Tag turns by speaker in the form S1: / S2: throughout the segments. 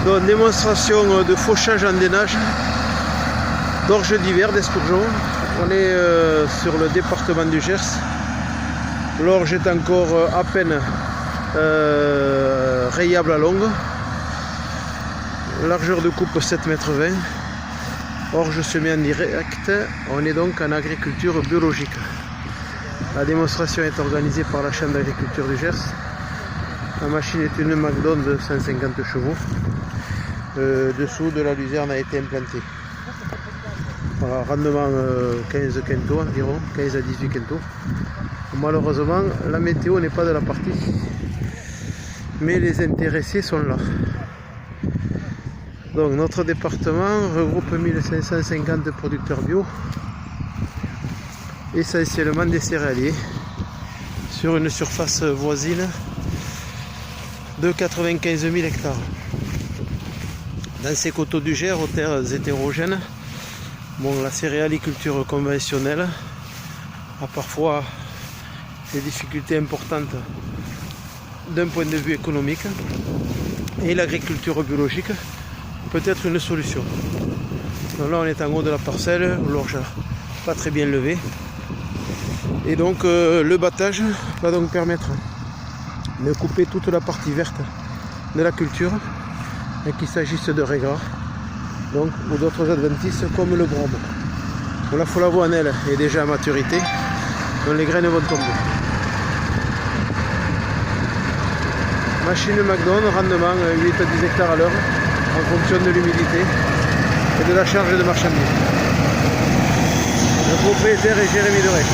S1: Donc, démonstration de fauchage en dénage d'orge d'hiver d'escourgeon. On est sur le département du Gers. L'orge est encore à peine rayable à longue. Largeur de coupe 7,20 m. Orge semée en direct. On est donc en agriculture biologique. La démonstration est organisée par la Chambre d'agriculture du Gers. La machine est une Magdon de 150 chevaux. Dessous de la luzerne a été implantée. Voilà, rendement 15 quintaux environ, 15 à 18 quintaux. Malheureusement, la météo n'est pas de la partie, mais les intéressés sont là. Donc notre département regroupe 1550 producteurs bio, essentiellement des céréaliers, sur une surface voisine de 95 000 hectares. Dans ces coteaux du Gers, aux terres hétérogènes, la céréaliculture conventionnelle a parfois des difficultés importantes d'un point de vue économique, et l'agriculture biologique peut être une solution. Donc là on est en haut de la parcelle, l'orge pas très bien levé, et donc le battage va donc permettre de couper toute la partie verte de la culture, et qu'il s'agisse de raigrats donc, ou d'autres adventices comme le brome. La flavoine est déjà à maturité, donc les graines vont tomber. Machine Magdon, rendement 8 à 10 hectares à l'heure en fonction de l'humidité et de la charge de marchandises. Le propriétaire est Jérémy Derec.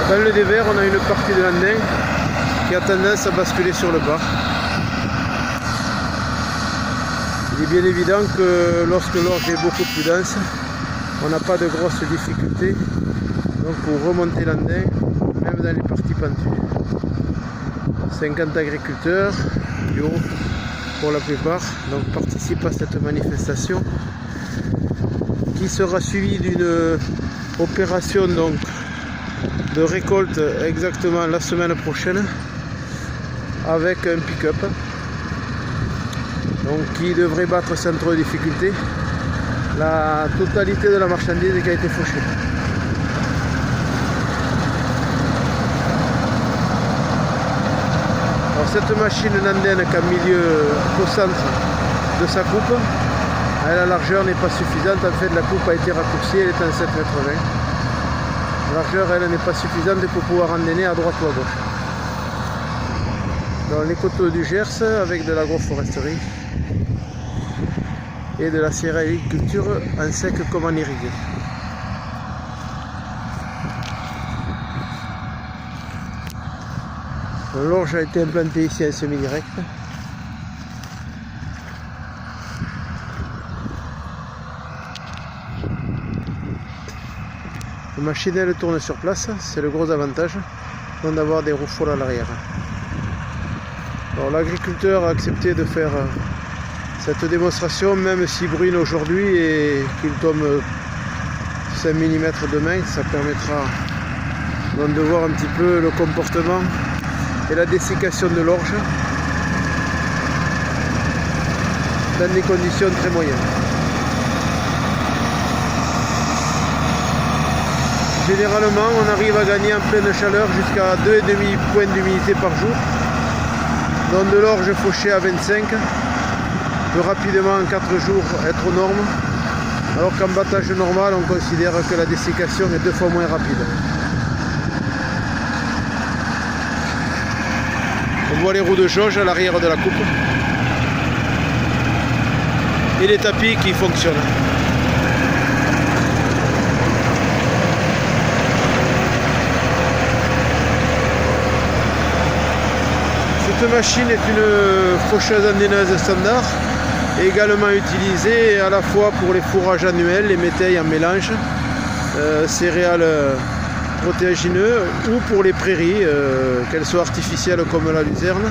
S1: Dans le dévers, on a une partie de l'andin qui a tendance à basculer sur le bas. Il est bien évident que lorsque l'orge est beaucoup plus dense, on n'a pas de grosses difficultés donc pour remonter l'andin, même dans les parties pentues. 50 agriculteurs, bio pour la plupart, donc participent à cette manifestation qui sera suivie d'une opération donc de récolte exactement la semaine prochaine avec un pick-up qui devrait battre sans trop de difficultés la totalité de la marchandise qui a été fauchée. Alors cette machine nandaine qu'en milieu au centre de sa coupe, la largeur n'est pas suffisante, en fait la coupe a été raccourcie, elle est en 7,20 m. La largeur, elle, n'est pas suffisante pour pouvoir endainer à droite ou à gauche. Dans les coteaux du Gers, avec de l'agroforesterie et de la céréaliculture en sec comme en irrigué. L'orge a été implantée ici en semi-direct. La machine elle tourne sur place, c'est le gros avantage d'avoir des roues folles à l'arrière. L'agriculteur a accepté de faire cette démonstration, même s'il brûle aujourd'hui et qu'il tombe 5 mm demain, ça permettra donc de voir un petit peu le comportement et la dessiccation de l'orge dans des conditions très moyennes. Généralement, on arrive à gagner en pleine chaleur jusqu'à 2,5 points d'humidité par jour. Donc de l'orge fauchée à 25 peut rapidement en 4 jours être aux normes, alors qu'en battage normal, on considère que la dessiccation est 2 fois moins rapide. On voit les roues de jauge à l'arrière de la coupe et les tapis qui fonctionnent. Cette machine est une faucheuse andaineuse standard, et également utilisée à la fois pour les fourrages annuels, les métailles en mélange, céréales protéagineux, ou pour les prairies, qu'elles soient artificielles comme la luzerne,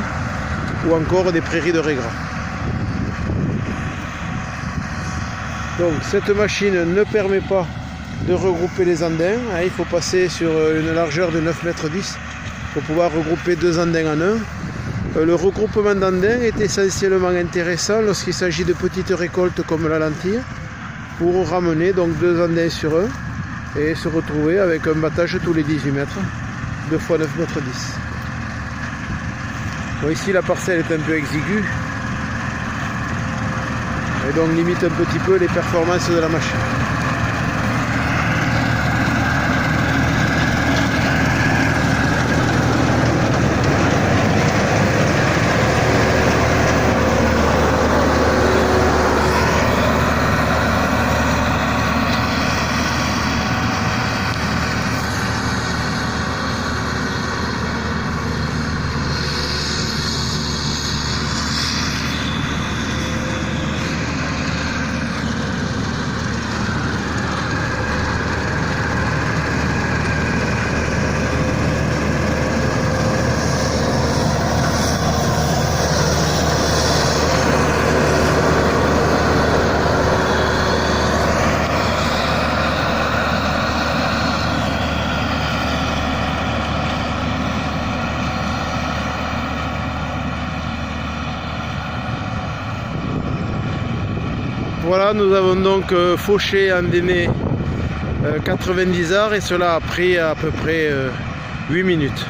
S1: ou encore des prairies de raigrats. Donc cette machine ne permet pas de regrouper les andins, il faut passer sur une largeur de 9,10 m pour pouvoir regrouper 2 andins en un. Le regroupement d'andins est essentiellement intéressant lorsqu'il s'agit de petites récoltes comme la lentille, pour ramener donc 2 andins sur un et se retrouver avec un battage tous les 18 mètres, 2 x 9 mètres 10. Bon, ici la parcelle est un peu exiguë et donc limite un petit peu les performances de la machine. Voilà, nous avons donc fauché, endainé 90 arts et cela a pris à peu près 8 minutes.